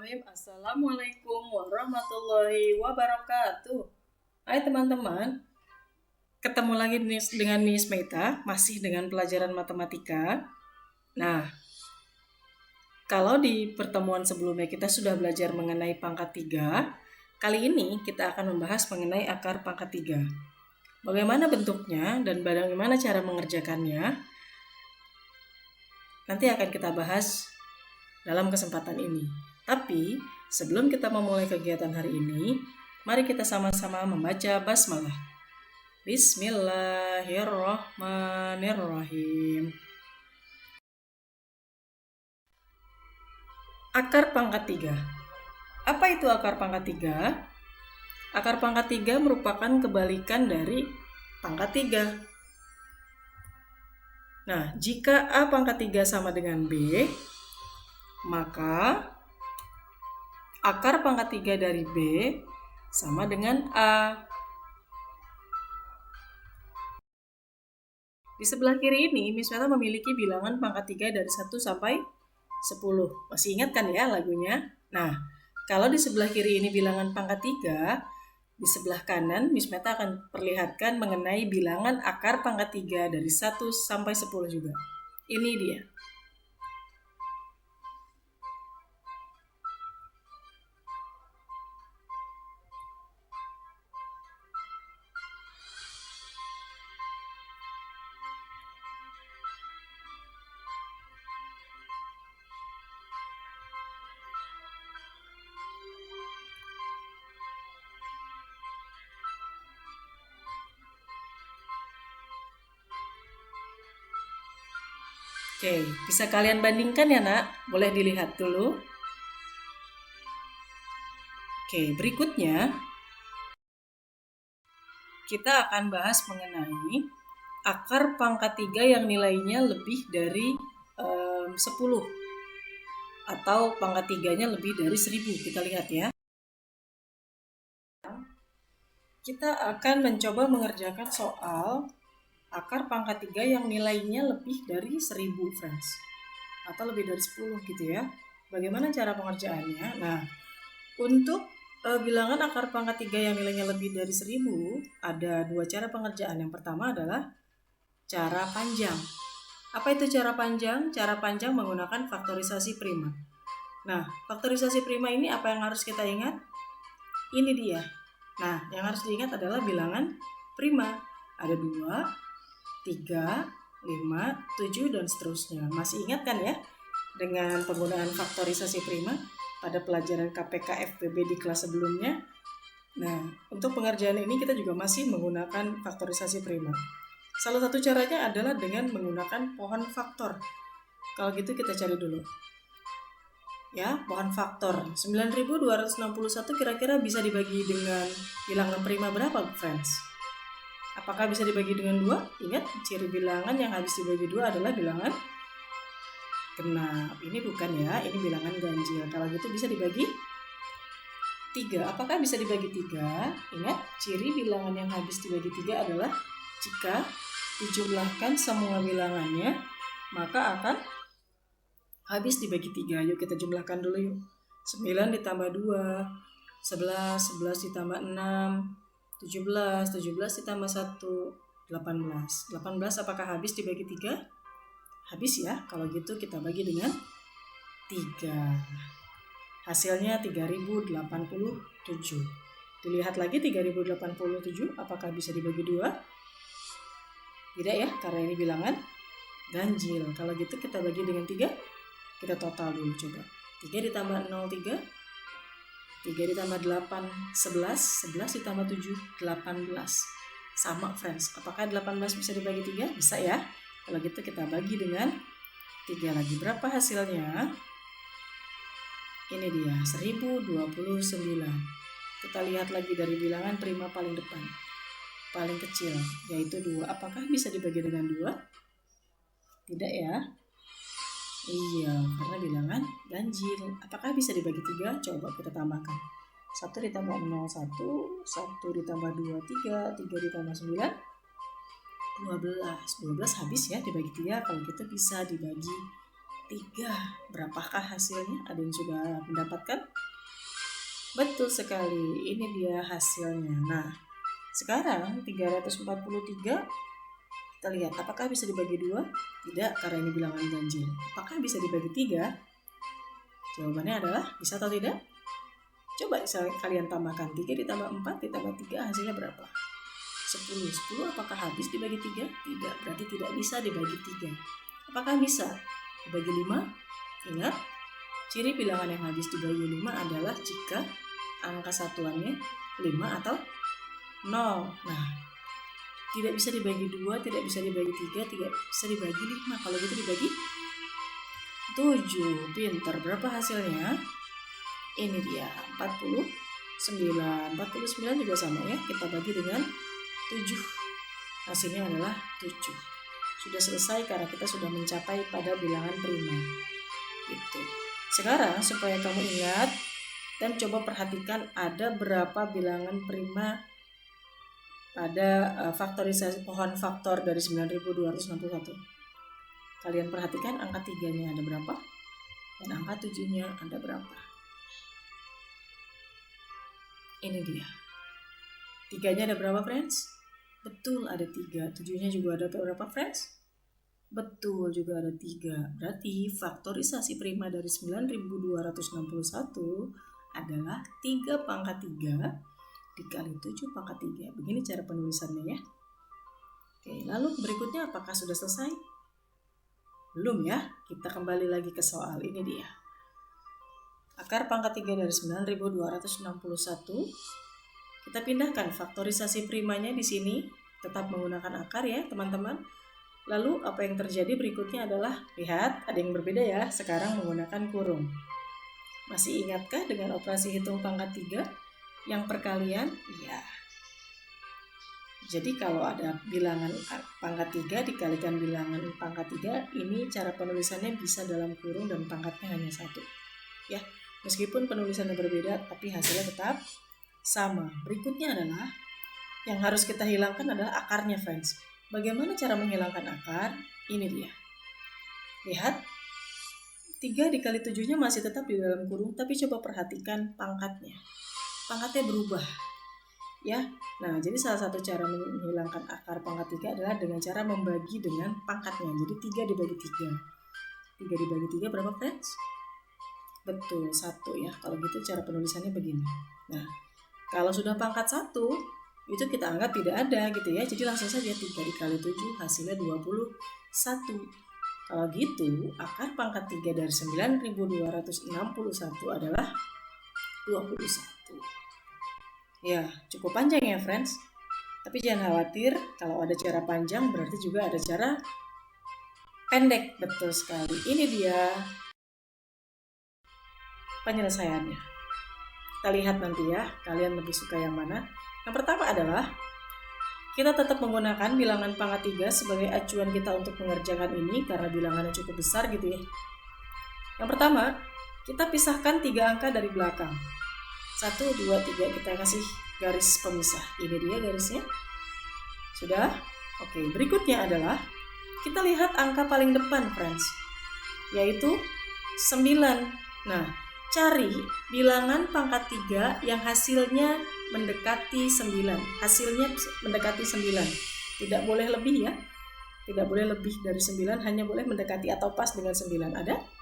Bismillahirrahmanirrahim. Assalamualaikum warahmatullahi wabarakatuh. Hai teman-teman, ketemu lagi dengan Miss Meita, masih dengan pelajaran matematika. Nah, kalau di pertemuan sebelumnya kita sudah belajar mengenai pangkat 3, kali ini kita akan membahas mengenai akar pangkat 3. Bagaimana bentuknya dan bagaimana cara mengerjakannya, nanti akan kita bahas dalam kesempatan ini. Tapi sebelum kita memulai kegiatan hari ini, mari kita sama-sama membaca basmalah. Bismillahirrahmanirrahim. Akar pangkat 3. Apa itu akar pangkat 3? Akar pangkat 3 merupakan kebalikan dari pangkat 3. Nah, jika A pangkat 3 sama dengan B, maka akar pangkat 3 dari B sama dengan A. Di sebelah kiri ini, Miss Meta memiliki bilangan pangkat 3 dari 1 sampai 10. Masih ingat kan ya lagunya? Nah, kalau di sebelah kiri ini bilangan pangkat 3, di sebelah kanan Miss Meta akan perlihatkan mengenai bilangan akar pangkat 3 dari 1 sampai 10 juga. Ini dia. Oke, bisa kalian bandingkan ya nak? Boleh dilihat dulu. Oke, berikutnya kita akan bahas mengenai akar pangkat 3 yang nilainya lebih dari 10 atau pangkat 3-nya lebih dari 1000. Kita lihat ya. Kita akan mencoba mengerjakan soal akar pangkat 3 yang nilainya lebih dari 1000, friends. Atau lebih dari 10 gitu ya. Bagaimana cara pengerjaannya? Nah, untuk bilangan akar pangkat 3 yang nilainya lebih dari 1000, ada dua cara pengerjaan. Yang pertama adalah cara panjang. Apa itu cara panjang? Cara panjang menggunakan faktorisasi prima. Nah, faktorisasi prima ini apa yang harus kita ingat? Ini dia. Nah, yang harus diingat adalah bilangan prima. Ada 2, 3, 5, 7, dan seterusnya. Masih ingat kan ya? Dengan penggunaan faktorisasi prima pada pelajaran KPK FPB di kelas sebelumnya. Nah, untuk pengerjaan ini kita juga masih menggunakan faktorisasi prima. Salah satu caranya adalah dengan menggunakan pohon faktor. Kalau gitu kita cari dulu. Ya, pohon faktor 9261 kira-kira bisa dibagi dengan bilangan prima berapa, friends? Apakah bisa dibagi dengan 2? Ingat, ciri bilangan yang habis dibagi 2 adalah bilangan genap. Ini bukan ya, ini bilangan ganjil. Kalau gitu bisa dibagi 3. Apakah bisa dibagi 3? Ingat, ciri bilangan yang habis dibagi 3 adalah jika dijumlahkan semua bilangannya, maka akan habis dibagi 3. Yuk kita jumlahkan dulu yuk. 9 ditambah 2, 11, 11 ditambah 6, 17, 17 ditambah 1, 18. 18 apakah habis dibagi 3? Habis ya. Kalau gitu kita bagi dengan 3. Hasilnya 3087. Dilihat lagi 3087 apakah bisa dibagi 2? Tidak ya, karena ini bilangan ganjil. Kalau gitu kita bagi dengan 3. Kita total dulu coba. 3 ditambah 0, 3. 3 ditambah 8, 11. 11 ditambah 7, 18. Sama, friends. Apakah 18 bisa dibagi 3? Bisa ya. Kalau gitu kita bagi dengan 3 lagi. Berapa hasilnya? Ini dia, 1029. Kita lihat lagi dari bilangan prima paling depan. Paling kecil, yaitu 2. Apakah bisa dibagi dengan 2? Tidak ya. Iya, karena bilangan ganjil. Apakah bisa dibagi 3? Coba kita tambahkan. 1 ditambah 0, 1. 1 ditambah 2, 3. 3 ditambah 9, 12. 12 habis ya dibagi 3. Kalau gitu bisa dibagi 3. Berapakah hasilnya? Ada yang sudah mendapatkan? Betul sekali, ini dia hasilnya. Nah, sekarang 343, kita lihat apakah bisa dibagi 2? Tidak, karena ini bilangan ganjil. Apakah bisa dibagi 3? Jawabannya adalah bisa atau tidak? Coba kalian tambahkan 3 ditambah 4 ditambah 3, hasilnya berapa? 10. 10 apakah habis dibagi 3? Tidak, berarti tidak bisa dibagi 3. Apakah bisa dibagi 5? Ingat, ciri bilangan yang habis dibagi 5 adalah jika angka satuannya 5 atau 0. Nah, tidak bisa dibagi 2, tidak bisa dibagi 3, tidak bisa dibagi 5. Kalau gitu dibagi 7. Pintar. Berapa hasilnya? Ini dia 49. 49 juga sama ya, kita bagi dengan 7. Hasilnya adalah 7. Sudah selesai karena kita sudah mencapai pada bilangan prima. Itu. Sekarang supaya kamu ingat dan coba perhatikan ada berapa bilangan prima pada faktorisasi pohon faktor dari 9261. Kalian perhatikan angka 3-nya ada berapa dan angka 7-nya ada berapa. Ini dia. 3-nya ada berapa, friends? Betul, ada 3. 7-nya juga ada berapa, friends? Betul, juga ada 3. Berarti faktorisasi prima dari 9261 adalah 3 pangkat 3 dikali 7 pangkat 3. Begini cara penulisannya ya. Oke, lalu berikutnya apakah sudah selesai? Belum ya, kita kembali lagi ke soal. Ini dia. Akar pangkat 3 dari 9261. Kita pindahkan faktorisasi primanya di sini. Tetap menggunakan akar ya teman-teman. Lalu apa yang terjadi berikutnya adalah, lihat ada yang berbeda ya. Sekarang menggunakan kurung. Masih ingatkah dengan operasi hitung pangkat 3 yang perkalian? Iya. Jadi kalau ada bilangan pangkat 3 dikalikan bilangan pangkat 3, ini cara penulisannya bisa dalam kurung dan pangkatnya hanya 1. Ya, meskipun penulisannya berbeda tapi hasilnya tetap sama. Berikutnya adalah yang harus kita hilangkan adalah akarnya, friends. Bagaimana cara menghilangkan akar? Ini dia. Lihat, 3 dikali 7-nya masih tetap di dalam kurung, tapi coba perhatikan pangkatnya. Pangkatnya berubah. Ya, nah jadi salah satu cara menghilangkan akar pangkat 3 adalah dengan cara membagi dengan pangkatnya. Jadi 3 dibagi 3. 3 dibagi 3 berapa, friends? Betul, 1 ya. Kalau gitu cara penulisannya begini. Nah, kalau sudah pangkat 1, itu kita anggap tidak ada gitu ya. Jadi langsung saja 3 dikali 7 hasilnya 21. Kalau gitu, akar pangkat 3 dari 9261 adalah 21. Ya, cukup panjang ya, friends. Tapi jangan khawatir, kalau ada cara panjang berarti juga ada cara pendek. Betul sekali. Ini dia penyelesaiannya. Kita lihat nanti ya, kalian lebih suka yang mana. Yang pertama adalah kita tetap menggunakan bilangan pangkat 3 sebagai acuan kita untuk mengerjakan ini karena bilangannya cukup besar gitu ya. Yang pertama, kita pisahkan 3 angka dari belakang. 1, 2, 3, kita kasih garis pemisah. Ini dia garisnya. Sudah? Oke, berikutnya adalah kita lihat angka paling depan, friends, yaitu 9. Nah, cari bilangan pangkat 3 yang hasilnya mendekati 9. Hasilnya mendekati 9. Tidak boleh lebih ya. Tidak boleh lebih dari 9, hanya boleh mendekati atau pas dengan 9. Ada?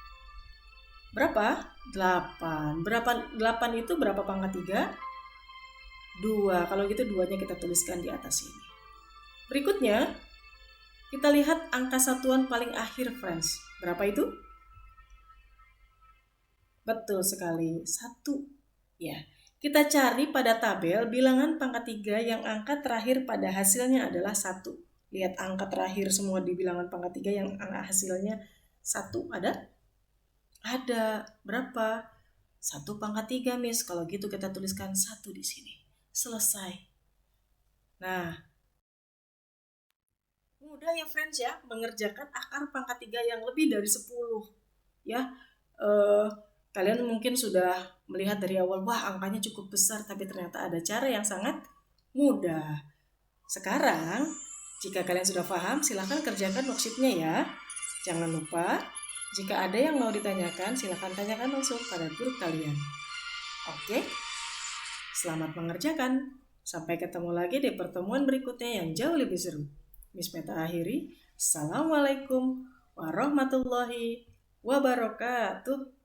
Berapa? 8. 8 itu berapa pangkat 3? 2. Kalau gitu 2-nya kita tuliskan di atas ini. Berikutnya, kita lihat angka satuan paling akhir, friends. Berapa itu? Betul sekali, 1. Ya, kita cari pada tabel bilangan pangkat 3 yang angka terakhir pada hasilnya adalah 1. Lihat angka terakhir semua di bilangan pangkat 3 yang hasilnya 1. Ada? Ada. Berapa? 1 pangkat 3, Miss. Kalau gitu kita tuliskan 1 di sini. Selesai. Nah, mudah ya, friends ya, mengerjakan akar pangkat 3 yang lebih dari 10. Ya, kalian mungkin sudah melihat dari awal, wah angkanya cukup besar, tapi ternyata ada cara yang sangat mudah. Sekarang, jika kalian sudah paham, silahkan kerjakan worksheet-nya ya. Jangan lupa Jika ada yang mau ditanyakan, silakan tanyakan langsung pada guru kalian. Oke, selamat mengerjakan. Sampai ketemu lagi di pertemuan berikutnya yang jauh lebih seru. Miss Meta akhiri. Assalamualaikum warahmatullahi wabarakatuh.